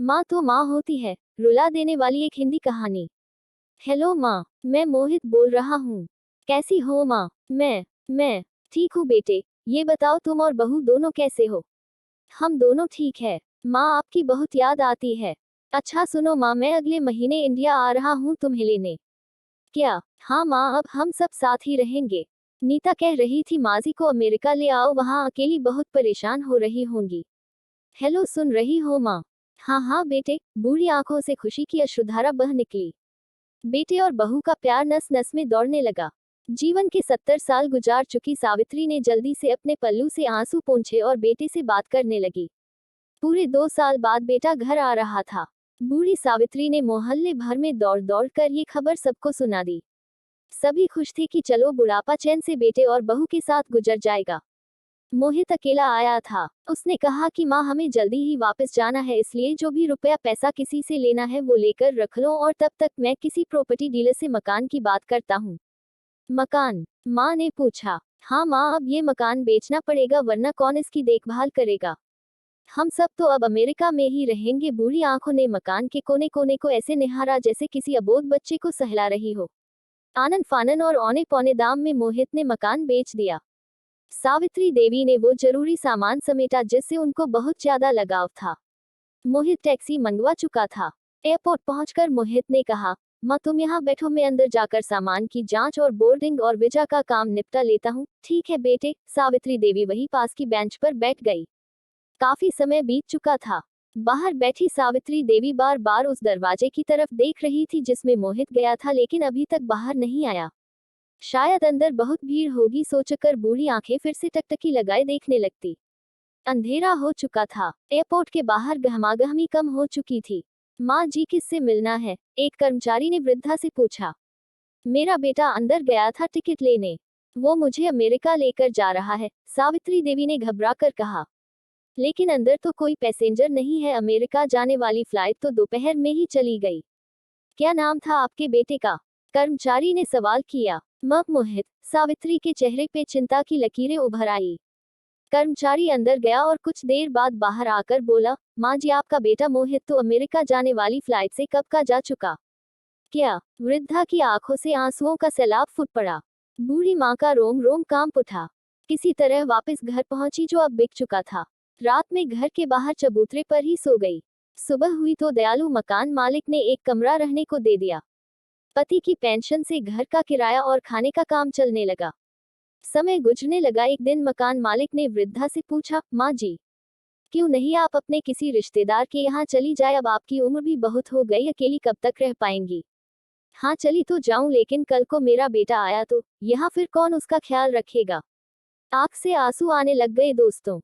माँ तो माँ होती है, रुला देने वाली एक हिंदी कहानी। हेलो माँ, मैं मोहित बोल रहा हूँ। कैसी हो माँ? मैं ठीक हूँ बेटे। ये बताओ तुम और बहू दोनों कैसे हो? हम दोनों ठीक है। माँ आपकी बहुत याद आती है। अच्छा सुनो माँ, मैं अगले महीने इंडिया आ रहा हूँ तुम्हें लेने। क्या? हाँ माँ, अब हम सब साथ ही रहेंगे। नीता कह रही थी माजी को अमेरिका ले आओ, वहाँ अकेली बहुत परेशान हो रही होंगी। हेलो, सुन रही हो माँ? हाँ हाँ बेटे, बूढ़ी आंखों से खुशी की अश्रुधारा बह निकली। बेटे और बहू का प्यार नस नस में दौड़ने लगा। जीवन के 70 साल गुजार चुकी सावित्री ने जल्दी से अपने पल्लू से आंसू पोंछे और बेटे से बात करने लगी। पूरे 2 साल बाद बेटा घर आ रहा था। बूढ़ी सावित्री ने मोहल्ले भर में दौड़ दौड़ कर ये खबर सबको सुना दी। सभी खुश थे कि चलो बुढ़ापा चैन से बेटे और बहू के साथ गुजर जाएगा। मोहित अकेला आया था। उसने कहा कि माँ, हमें जल्दी ही वापस जाना है, इसलिए जो भी रुपया पैसा किसी से लेना है वो लेकर रख लो, और तब तक मैं किसी प्रॉपर्टी डीलर से मकान की बात करता हूँ। मकान? माँ ने पूछा। हाँ माँ, अब ये मकान बेचना पड़ेगा, वरना कौन इसकी देखभाल करेगा? हम सब तो अब अमेरिका में ही रहेंगे। बूढ़ी आंखों ने मकान के कोने कोने को ऐसे निहारा जैसे किसी अबोध बच्चे को सहला रही हो। आनन फानन और औने पौने दाम में मोहित ने मकान बेच दिया। सावित्री देवी ने वो जरूरी सामान समेटा जिससे उनको बहुत ज्यादा लगाव था। मोहित टैक्सी मंगवा चुका था। एयरपोर्ट पहुंचकर मोहित ने कहा, माँ तुम यहाँ बैठो, मैं अंदर जाकर सामान की जांच और बोर्डिंग और वीजा का काम निपटा लेता हूँ। ठीक है बेटे। सावित्री देवी वही पास की बेंच पर बैठ गई। काफी समय बीत चुका था। बाहर बैठी सावित्री देवी बार बार उस दरवाजे की तरफ देख रही थी जिसमें मोहित गया था, लेकिन अभी तक बाहर नहीं आया। शायद अंदर बहुत भीड़ होगी सोचकर बूढ़ी आंखें फिर से टकटकी लगाए देखने लगती। अंधेरा हो चुका था। एयरपोर्ट के बाहर गहमागहमी कम हो चुकी थी। माँ जी, किससे मिलना है? एक कर्मचारी ने वृद्धा से पूछा। मेरा बेटा अंदर गया था टिकट लेने। वो मुझे अमेरिका लेकर जा रहा है, सावित्री देवी ने घबराकर कहा। लेकिन अंदर तो कोई पैसेंजर नहीं है, अमेरिका जाने वाली फ्लाइट तो दोपहर में ही चली गई। क्या नाम था आपके बेटे का? कर्मचारी ने सवाल किया। मोहित। सावित्री के चेहरे पे चिंता की लकीरें उभर आई। कर्मचारी अंदर गया और कुछ देर बाद बाहर आकर बोला, माँ जी, आपका बेटा मोहित तो अमेरिका जाने वाली फ्लाइट से कब का जा चुका। क्या? वृद्धा की आंखों से आंसुओं का सैलाब फूट पड़ा। बूढ़ी माँ का रोम रोम कांप उठा। किसी तरह वापस घर पहुंची जो अब बिक चुका था। रात में घर के बाहर चबूतरे पर ही सो गई। सुबह हुई तो दयालु मकान मालिक ने एक कमरा रहने को दे दिया। पति की पेंशन से घर का किराया और खाने का काम चलने लगा। समय गुजरने लगा। एक दिन मकान मालिक ने वृद्धा से पूछा, माँ जी, क्यों नहीं आप अपने किसी रिश्तेदार के यहाँ चली जाए? अब आपकी उम्र भी बहुत हो गई, अकेली कब तक रह पाएंगी? हाँ चली तो जाऊं, लेकिन कल को मेरा बेटा आया तो यहाँ फिर कौन उसका ख्याल रखेगा? आंख से आंसू आने लग गए दोस्तों।